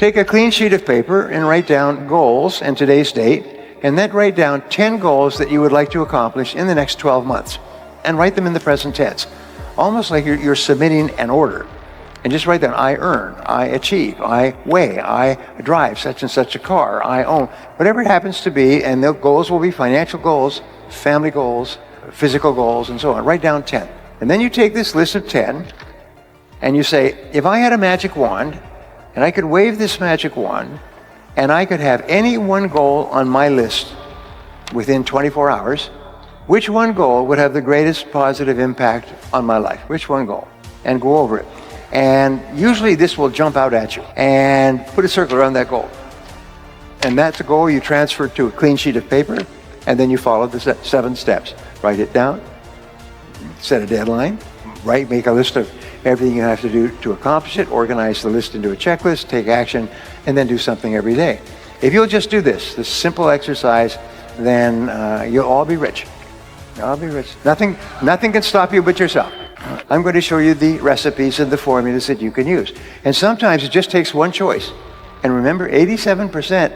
Take a clean sheet of paper and write down goals and today's date, and then write down 10 goals that you would like to accomplish in the next 12 months. And write them in the present tense, almost like you're submitting an order. And just write down, I earn, I achieve, I weigh, I drive such and such a car, I own, whatever it happens to be, and the goals will be financial goals, family goals, physical goals, and so on. Write down 10. And then you take this list of 10, and you say, if I had a magic wand, and I could wave this magic wand, and I could have any one goal on my list within 24 hours, which one goal would have the greatest positive impact on my life? Which one goal? And go over it. And usually this will jump out at you. And put a circle around that goal. And that's a goal you transfer to a clean sheet of paper, and then you follow the 7 steps. Write it down, set a deadline, make a list of everything you have to do to accomplish it, organize the list into a checklist, take action, and then do something every day. If you'll just do this simple exercise, then you'll all be rich. I'll be rich. Nothing can stop you but yourself. I'm going to show you the recipes and the formulas that you can use. And sometimes it just takes one choice. And remember, 87%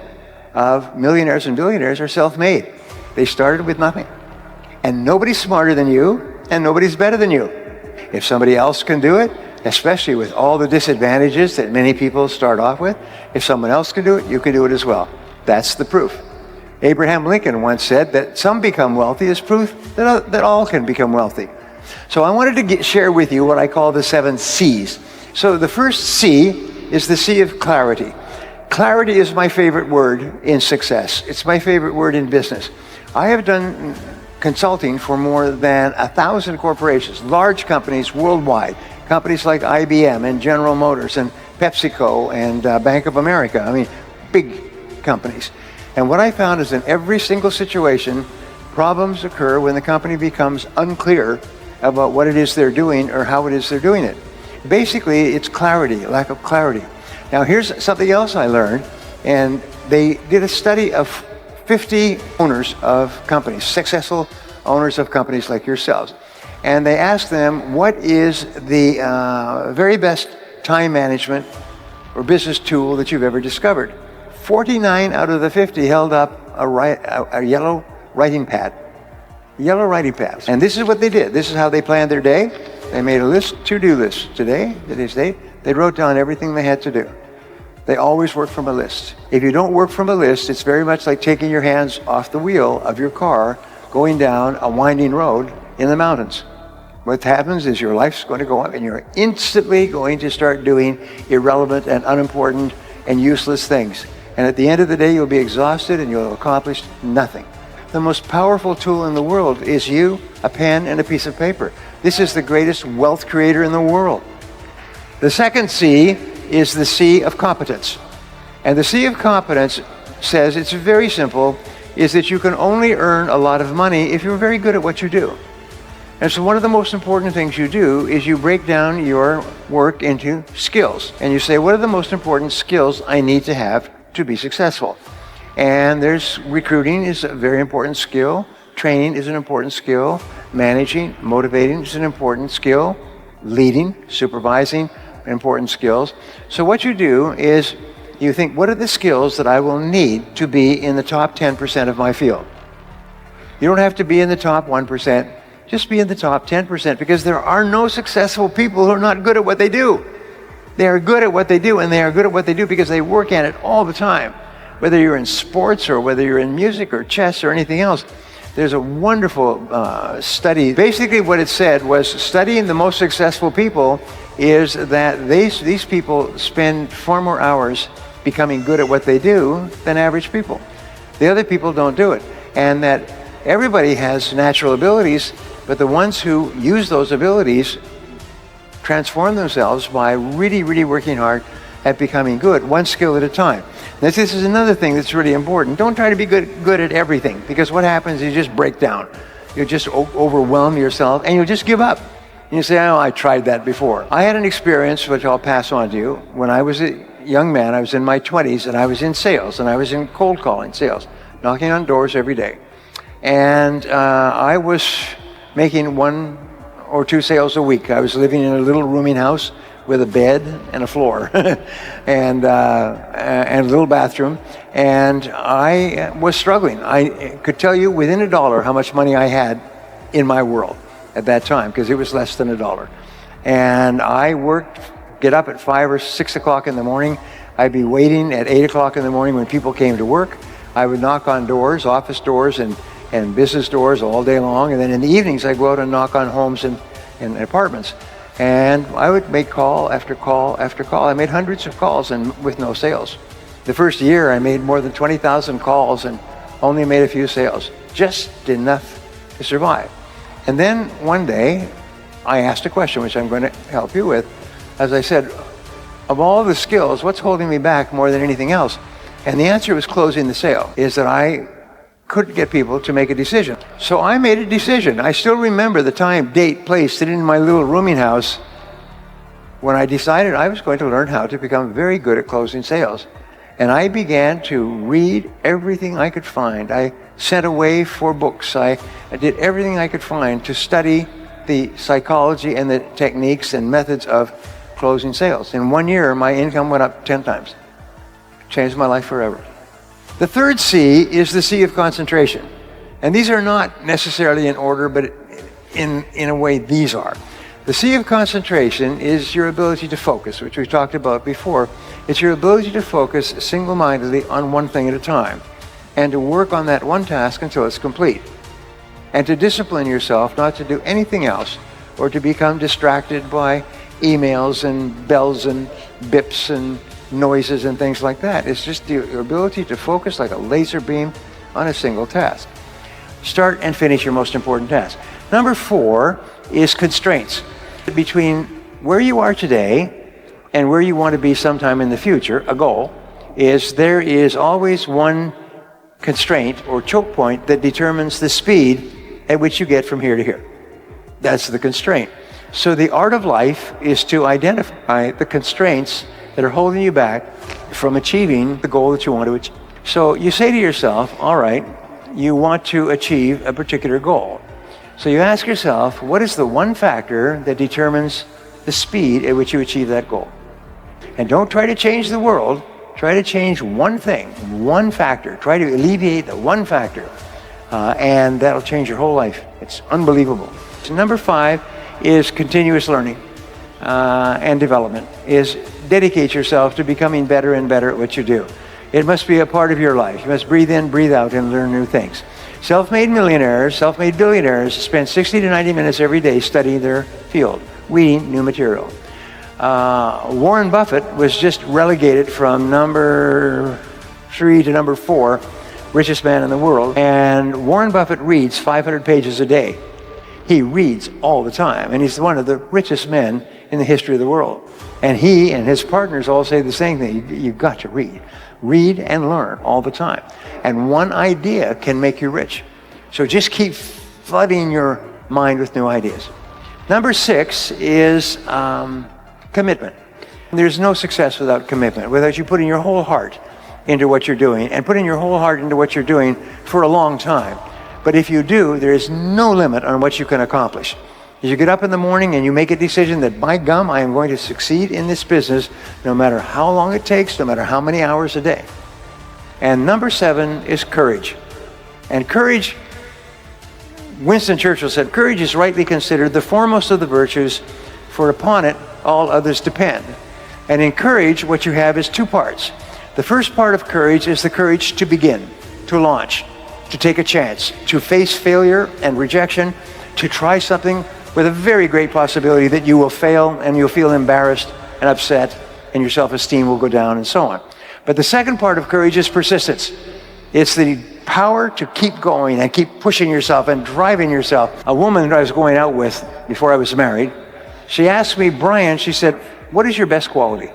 of millionaires and billionaires are self-made. They started with nothing. And nobody's smarter than you, and nobody's better than you. If somebody else can do it, especially with all the disadvantages that many people start off with, if someone else can do it, you can do it as well. That's the proof. Abraham Lincoln once said that some become wealthy is proof that all can become wealthy. So I wanted to share with you what I call the 7 C's. So the first C is the C of clarity. Clarity is my favorite word in success. It's my favorite word in business. I have done consulting for more than 1,000 corporations, large companies worldwide, companies like IBM and General Motors and PepsiCo and Bank of America. I mean, big companies. And what I found is in every single situation, problems occur when the company becomes unclear about what it is they're doing or how it is they're doing it. Basically, it's clarity, lack of clarity. Now, here's something else I learned, and they did a study of 50 owners of companies, successful owners of companies like yourselves. And they asked them, what is the very best time management or business tool that you've ever discovered? 49 out of the 50 held up a yellow writing pad. Yellow writing pads. And this is what they did. This is how they planned their day. They made a list, to-do list. Today's date, they wrote down everything they had to do. They always work from a list. If you don't work from a list, it's very much like taking your hands off the wheel of your car, going down a winding road in the mountains. What happens is your life's going to go up and you're instantly going to start doing irrelevant and unimportant and useless things. And at the end of the day, you'll be exhausted and you'll have accomplished nothing. The most powerful tool in the world is you, a pen, and a piece of paper. This is the greatest wealth creator in the world. The second C is the C of competence. And the C of competence says, it's very simple, is that you can only earn a lot of money if you're very good at what you do. And so one of the most important things you do is you break down your work into skills. And you say, what are the most important skills I need to have to be successful? And there's recruiting is a very important skill. Training is an important skill. Managing, motivating is an important skill. Leading, supervising, important skills. So what you do is you think, what are the skills that I will need to be in the top 10% of my field? You don't have to be in the top 1%. Just be in the top 10%, because there are no successful people who are not good at what they do. They are good at what they do, and they are good at what they do because they work at it all the time. Whether you're in sports or whether you're in music or chess or anything else. There's a wonderful study. Basically what it said was studying the most successful people is that these people spend far more hours becoming good at what they do than average people. The other people don't do it. And that everybody has natural abilities, but the ones who use those abilities transform themselves by really, really working hard at becoming good, one skill at a time. Now, this is another thing that's really important. Don't try to be good at everything, because what happens is you just break down. You'll just overwhelm yourself, and you'll just give up. And you say, oh, I tried that before. I had an experience, which I'll pass on to you. When I was a young man, I was in my 20s, and I was in sales, and I was in cold calling sales, knocking on doors every day. And I was making 1 or 2 sales a week. I was living in a little rooming house with a bed and a floor. and and a little bathroom, and I was struggling. I could tell you within $1 how much money I had in my world at that time, because it was less than $1. And I worked, get up at 5 or 6 o'clock in the morning. I'd be waiting at 8 o'clock in the morning when people came to work. I would knock on doors, office doors and business doors all day long. And then in the evenings, I'd go out and knock on homes and apartments. And I would make call after call after call. I made hundreds of calls and with no sales. The first year, I made more than 20,000 calls and only made a few sales. Just enough to survive. And then one day, I asked a question, which I'm going to help you with. As I said, of all the skills, what's holding me back more than anything else? And the answer was closing the sale, is that I couldn't get people to make a decision. So I made a decision. I still remember the time, date, place, sitting in my little rooming house when I decided I was going to learn how to become very good at closing sales. And I began to read everything I could find. I sent away 4 books. I did everything I could find to study the psychology and the techniques and methods of closing sales. In 1 year, my income went up 10 times. Changed my life forever. The third C is the C of concentration. And these are not necessarily in order, but in a way these are. The C of concentration is your ability to focus, which we've talked about before. It's your ability to focus single-mindedly on one thing at a time and to work on that one task until it's complete. And to discipline yourself not to do anything else or to become distracted by emails and bells and bips and noises and things like that. It's just your ability to focus like a laser beam on a single task. Start and finish your most important task. Number 4 is constraints. Between where you are today and where you want to be sometime in the future, a goal, is there is always one constraint or choke point that determines the speed at which you get from here to here. That's the constraint. So the art of life is to identify the constraints that are holding you back from achieving the goal that you want to achieve. So you say to yourself, all right, you want to achieve a particular goal. So you ask yourself, what is the one factor that determines the speed at which you achieve that goal? And don't try to change the world. Try to change one thing, one factor. Try to alleviate the one factor, and that'll change your whole life. It's unbelievable. So number 5 is continuous learning and development, is dedicate yourself to becoming better and better at what you do. It must be a part of your life. You must breathe in, breathe out, and learn new things. Self-made millionaires, self-made billionaires spend 60 to 90 minutes every day studying their field, reading new material. Warren Buffett was just relegated from number 3 to number 4, richest man in the world. And Warren Buffett reads 500 pages a day. He reads all the time, and he's one of the richest men in the history of the world. And he and his partners all say the same thing. You've got to read. Read and learn all the time. And one idea can make you rich. So just keep flooding your mind with new ideas. Number 6 is commitment. There's no success without commitment, without you putting your whole heart into what you're doing and putting your whole heart into what you're doing for a long time. But if you do, there is no limit on what you can accomplish. As you get up in the morning and you make a decision that, by gum, I am going to succeed in this business, no matter how long it takes, no matter how many hours a day. And number 7 is courage. And courage, Winston Churchill said, courage is rightly considered the foremost of the virtues, for upon it all others depend. And in courage, what you have is 2 parts. The first part of courage is the courage to begin, to launch, to take a chance, to face failure and rejection, to try something with a very great possibility that you will fail and you'll feel embarrassed and upset and your self-esteem will go down and so on. But the second part of courage is persistence. It's the power to keep going and keep pushing yourself and driving yourself. A woman that I was going out with before I was married, she asked me, Brian, she said, what is your best quality?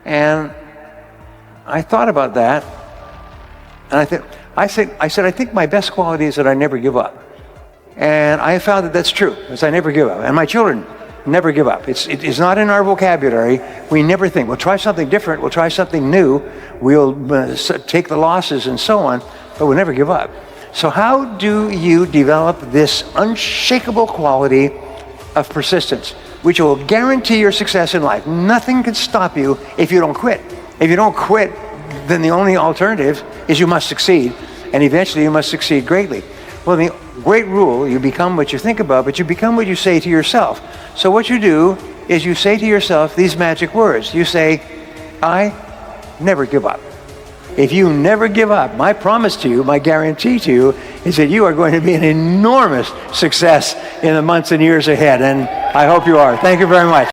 And I thought about that, and I said, I think my best quality is that I never give up. And I found that that's true, because I never give up. And my children never give up. It's not in our vocabulary. We never think, we'll try something different, we'll try something new, we'll take the losses and so on, but we'll never give up. So how do you develop this unshakable quality of persistence, which will guarantee your success in life? Nothing can stop you if you don't quit. If you don't quit, then the only alternative is you must succeed, and eventually you must succeed greatly. Well, the great rule, you become what you think about, but you become what you say to yourself. So what you do is you say to yourself these magic words. You say, I never give up. If you never give up, my promise to you, my guarantee to you, is that you are going to be an enormous success in the months and years ahead, and I hope you are. Thank you very much.